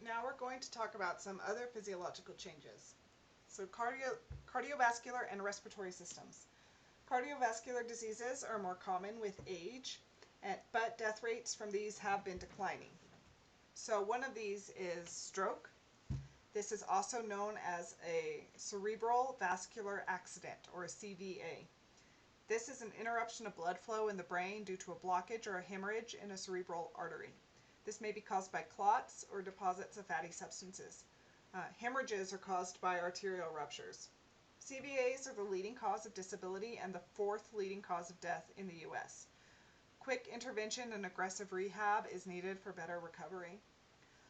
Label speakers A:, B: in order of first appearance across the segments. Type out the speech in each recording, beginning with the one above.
A: now we're going to talk about some other physiological changes. So cardiovascular and respiratory systems. Cardiovascular diseases are more common with age, but death rates from these have been declining. So one of these is stroke. This is also known as a cerebral vascular accident, or a CVA. This is an interruption of blood flow in the brain due to a blockage or a hemorrhage in a cerebral artery. This may be caused by clots or deposits of fatty substances. Hemorrhages are caused by arterial ruptures. CVAs are the leading cause of disability and the fourth leading cause of death in the U.S. Quick intervention and aggressive rehab is needed for better recovery.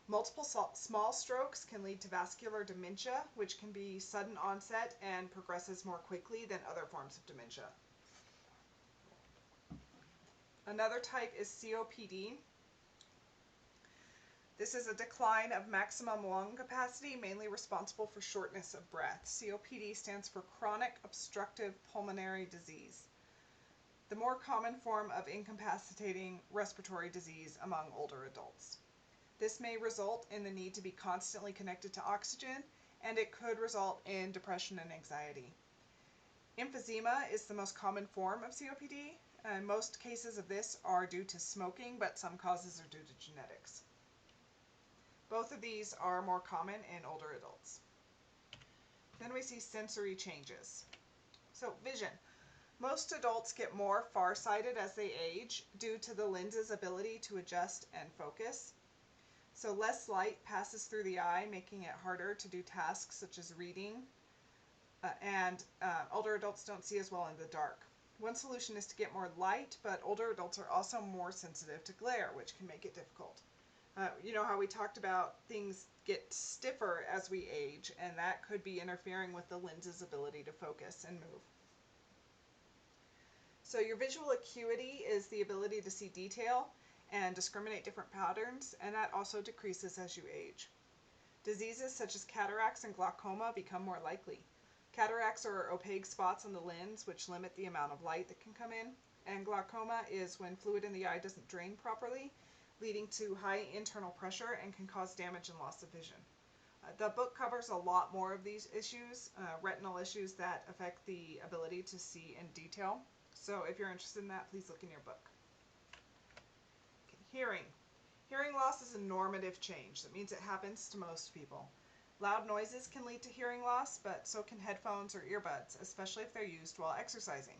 A: Multiple small strokes can lead to vascular dementia, which can be sudden onset and progresses more quickly than other forms of dementia. Another type is COPD. This is a decline of maximum lung capacity, mainly responsible for shortness of breath. COPD stands for chronic obstructive pulmonary disease, the more common form of incapacitating respiratory disease among older adults. This may result in the need to be constantly connected to oxygen, and it could result in depression and anxiety. Emphysema is the most common form of COPD, and most cases of this are due to smoking, but some causes are due to genetics. Both of these are more common in older adults. Then we see sensory changes. So vision. Most adults get more farsighted as they age due to the lens's ability to adjust and focus. So less light passes through the eye, making it harder to do tasks such as reading, and older adults don't see as well in the dark. One solution is to get more light, but older adults are also more sensitive to glare, which can make it difficult. You know how we talked about things get stiffer as we age, and that could be interfering with the lens's ability to focus and move. So your visual acuity is the ability to see detail and discriminate different patterns, and that also decreases as you age. Diseases such as cataracts and glaucoma become more likely. Cataracts are opaque spots on the lens which limit the amount of light that can come in, and glaucoma is when fluid in the eye doesn't drain properly, leading to high internal pressure and can cause damage and loss of vision. The book covers a lot more of these issues, retinal issues that affect the ability to see in detail. So if you're interested in that, please look in your book. Okay, hearing. Hearing loss is a normative change. That means it happens to most people. Loud noises can lead to hearing loss, but so can headphones or earbuds, especially if they're used while exercising.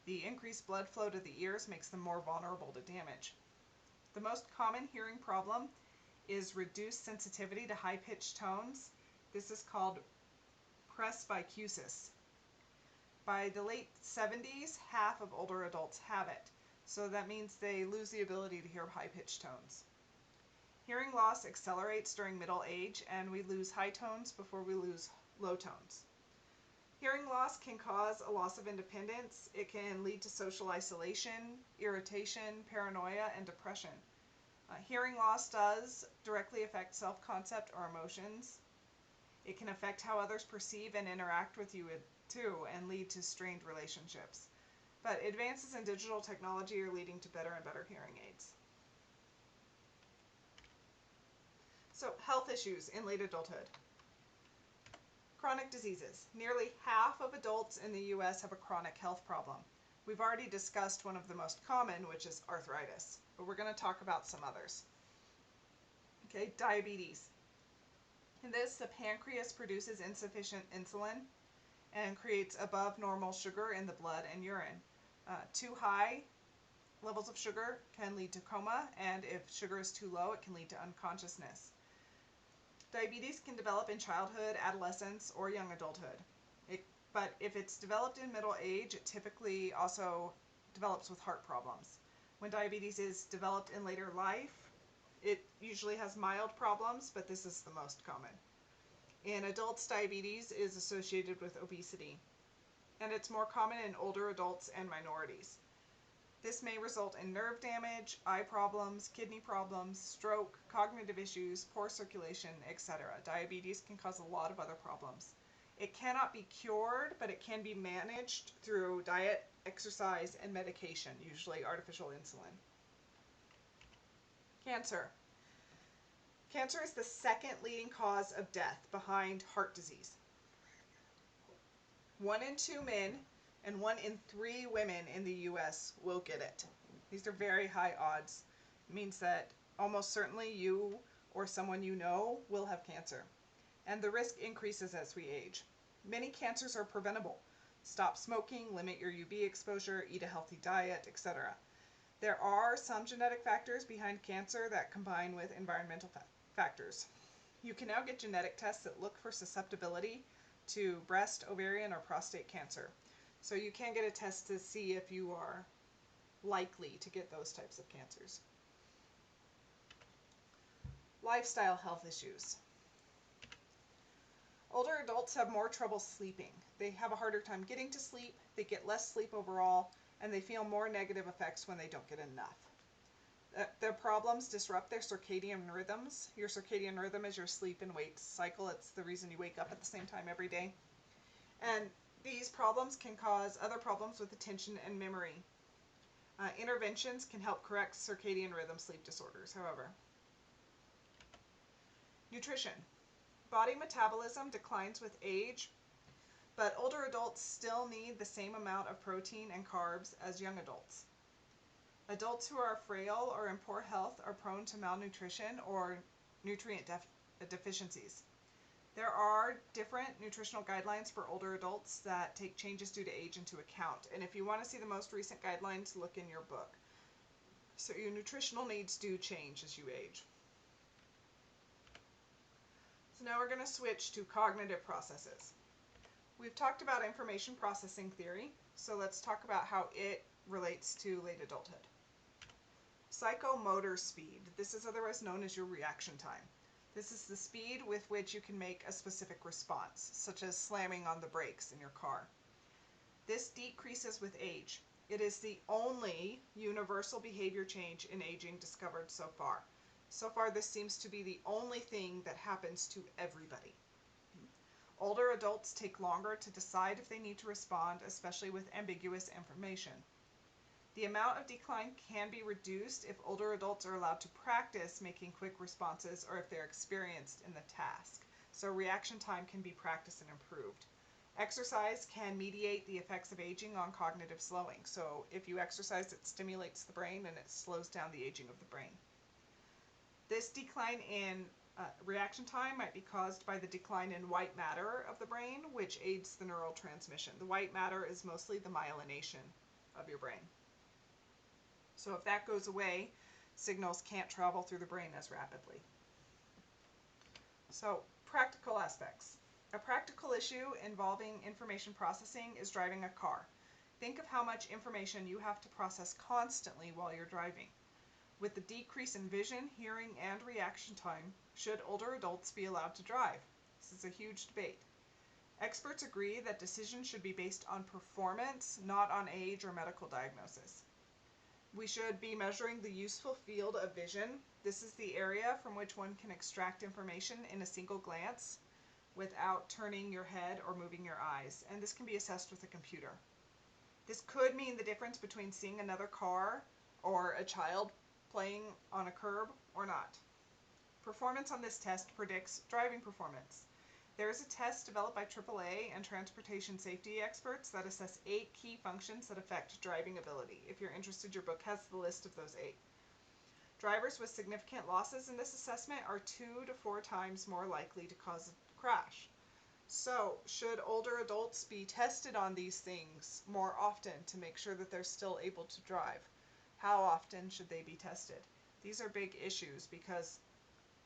A: The increased blood flow to the ears makes them more vulnerable to damage. The most common hearing problem is reduced sensitivity to high-pitched tones. This is called presbycusis. By the late 70s, half of older adults have it, so that means they lose the ability to hear high-pitched tones. Hearing loss accelerates during middle age, and we lose high tones before we lose low tones. Hearing loss can cause a loss of independence. It can lead to social isolation, irritation, paranoia, and depression. Hearing loss does directly affect self-concept or emotions. It can affect how others perceive and interact with you too, and lead to strained relationships. But advances in digital technology are leading to better and better hearing aids. So, health issues in late adulthood. Chronic diseases. Nearly half of adults in the U.S. have a chronic health problem. We've already discussed one of the most common, which is arthritis, but we're going to talk about some others. Okay, diabetes. In this, the pancreas produces insufficient insulin and creates above normal sugar in the blood and urine. Too high levels of sugar can lead to coma, and if sugar is too low, it can lead to unconsciousness. Diabetes can develop in childhood, adolescence, or young adulthood. But if it's developed in middle age, it typically also develops with heart problems. When diabetes is developed in later life, it usually has mild problems, but this is the most common. In adults, diabetes is associated with obesity, and it's more common in older adults and minorities. This may result in nerve damage, eye problems, kidney problems, stroke, cognitive issues, poor circulation, etc. Diabetes can cause a lot of other problems. It cannot be cured, but it can be managed through diet, exercise, and medication, usually artificial insulin. Cancer. Cancer is the second leading cause of death behind heart disease. 1 in 2 men and 1 in 3 women in the US will get it. These are very high odds. It means that almost certainly you or someone you know will have cancer. And the risk increases as we age. Many cancers are preventable. Stop smoking, limit your UV exposure, eat a healthy diet, etc. There are some genetic factors behind cancer that combine with environmental factors. You can now get genetic tests that look for susceptibility to breast, ovarian, or prostate cancer. So you can get a test to see if you are likely to get those types of cancers. Lifestyle health issues. Older adults have more trouble sleeping. They have a harder time getting to sleep, they get less sleep overall, and they feel more negative effects when they don't get enough. Their problems disrupt their circadian rhythms. Your circadian rhythm is your sleep and wake cycle. It's the reason you wake up at the same time every day. And these problems can cause other problems with attention and memory. Interventions can help correct circadian rhythm sleep disorders, however. Nutrition. Body metabolism declines with age, but older adults still need the same amount of protein and carbs as young adults. Adults who are frail or in poor health are prone to malnutrition or nutrient deficiencies. There are different nutritional guidelines for older adults that take changes due to age into account. And if you want to see the most recent guidelines, look in your book. So your nutritional needs do change as you age. So now we're going to switch to cognitive processes. We've talked about information processing theory, so let's talk about how it relates to late adulthood. Psychomotor speed. This is otherwise known as your reaction time. This is the speed with which you can make a specific response, such as slamming on the brakes in your car. This decreases with age. It is the only universal behavior change in aging discovered so far. So far, this seems to be the only thing that happens to everybody. Older adults take longer to decide if they need to respond, especially with ambiguous information. The amount of decline can be reduced if older adults are allowed to practice making quick responses or if they're experienced in the task. So reaction time can be practiced and improved. Exercise can mediate the effects of aging on cognitive slowing. So if you exercise, it stimulates the brain and it slows down the aging of the brain. This decline in reaction time might be caused by the decline in white matter of the brain, which aids the neural transmission. The white matter is mostly the myelination of your brain. So if that goes away, signals can't travel through the brain as rapidly. So, practical aspects. A practical issue involving information processing is driving a car. Think of how much information you have to process constantly while you're driving. With the decrease in vision, hearing, and reaction time, should older adults be allowed to drive? This is a huge debate. Experts agree that decisions should be based on performance, not on age or medical diagnosis. We should be measuring the useful field of vision. This is the area from which one can extract information in a single glance without turning your head or moving your eyes, and this can be assessed with a computer. This could mean the difference between seeing another car or a child playing on a curb or not. Performance on this test predicts driving performance. There is a test developed by AAA and transportation safety experts that assess 8 key functions that affect driving ability. If you're interested, your book has the list of those 8. Drivers with significant losses in this assessment are 2 to 4 times more likely to cause a crash. So, should older adults be tested on these things more often to make sure that they're still able to drive? How often should they be tested? These are big issues because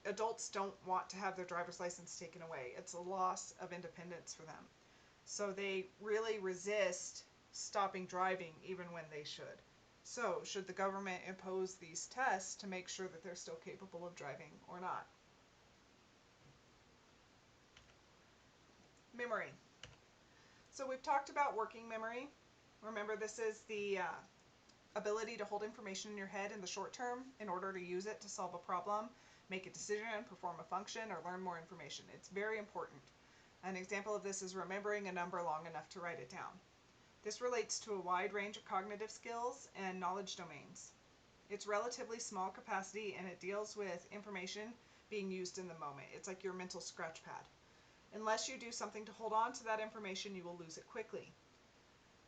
A: adults don't want to have their driver's license taken away. It's a loss of independence for them. So they really resist stopping driving even when they should. So should the government impose these tests to make sure that they're still capable of driving or not? Memory. So we've talked about working memory. Remember, this is the ability to hold information in your head in the short term in order to use it to solve a problem, make a decision, perform a function, or learn more information. It's very important. An example of this is remembering a number long enough to write it down. This relates to a wide range of cognitive skills and knowledge domains. It's relatively small capacity and it deals with information being used in the moment. It's like your mental scratch pad. Unless you do something to hold on to that information, you will lose it quickly.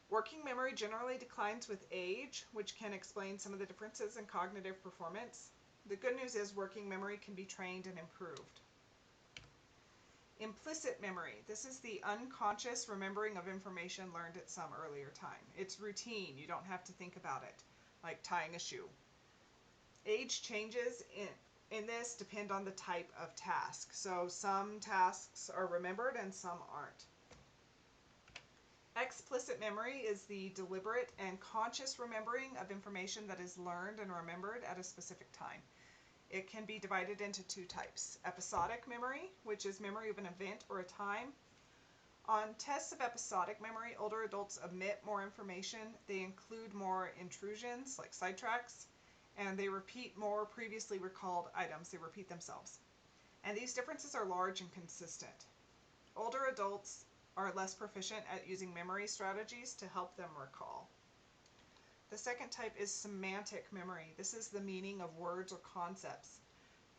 A: Working memory generally declines with age, which can explain some of the differences in cognitive performance. The good news is working memory can be trained and improved. Implicit memory. This is the unconscious remembering of information learned at some earlier time. It's routine. You don't have to think about it, like tying a shoe. Age changes in this depend on the type of task. So some tasks are remembered and some aren't. Explicit memory is the deliberate and conscious remembering of information that is learned and remembered at a specific time. It can be divided into two types. Episodic memory, which is memory of an event or a time. On tests of episodic memory, older adults omit more information. They include more intrusions, like sidetracks, and they repeat more previously recalled items. They repeat themselves. And these differences are large and consistent. Older adults are less proficient at using memory strategies to help them recall. The second type is semantic memory. This is the meaning of words or concepts.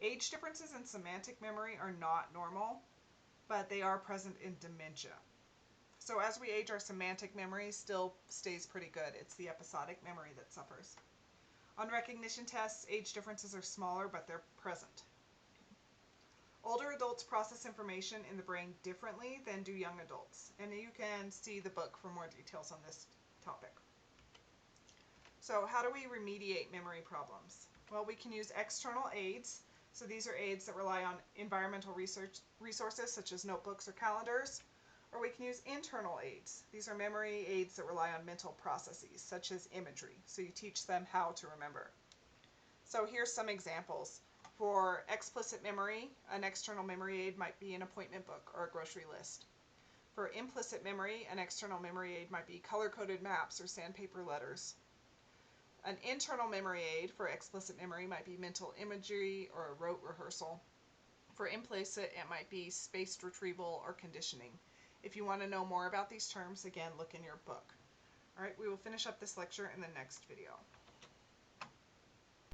A: Age differences in semantic memory are not normal, but they are present in dementia. So as we age, our semantic memory still stays pretty good. It's the episodic memory that suffers. On recognition tests, age differences are smaller, but they're present. Older adults process information in the brain differently than do young adults, and you can see the book for more details on this topic. So how do we remediate memory problems? Well, we can use external aids. So these are aids that rely on environmental resources such as notebooks or calendars, or we can use internal aids. These are memory aids that rely on mental processes such as imagery. So you teach them how to remember. So here's some examples. For explicit memory, an external memory aid might be an appointment book or a grocery list. For implicit memory, an external memory aid might be color-coded maps or sandpaper letters. An internal memory aid for explicit memory might be mental imagery or a rote rehearsal. For implicit, it might be spaced retrieval or conditioning. If you want to know more about these terms, again, look in your book. All right, we will finish up this lecture in the next video.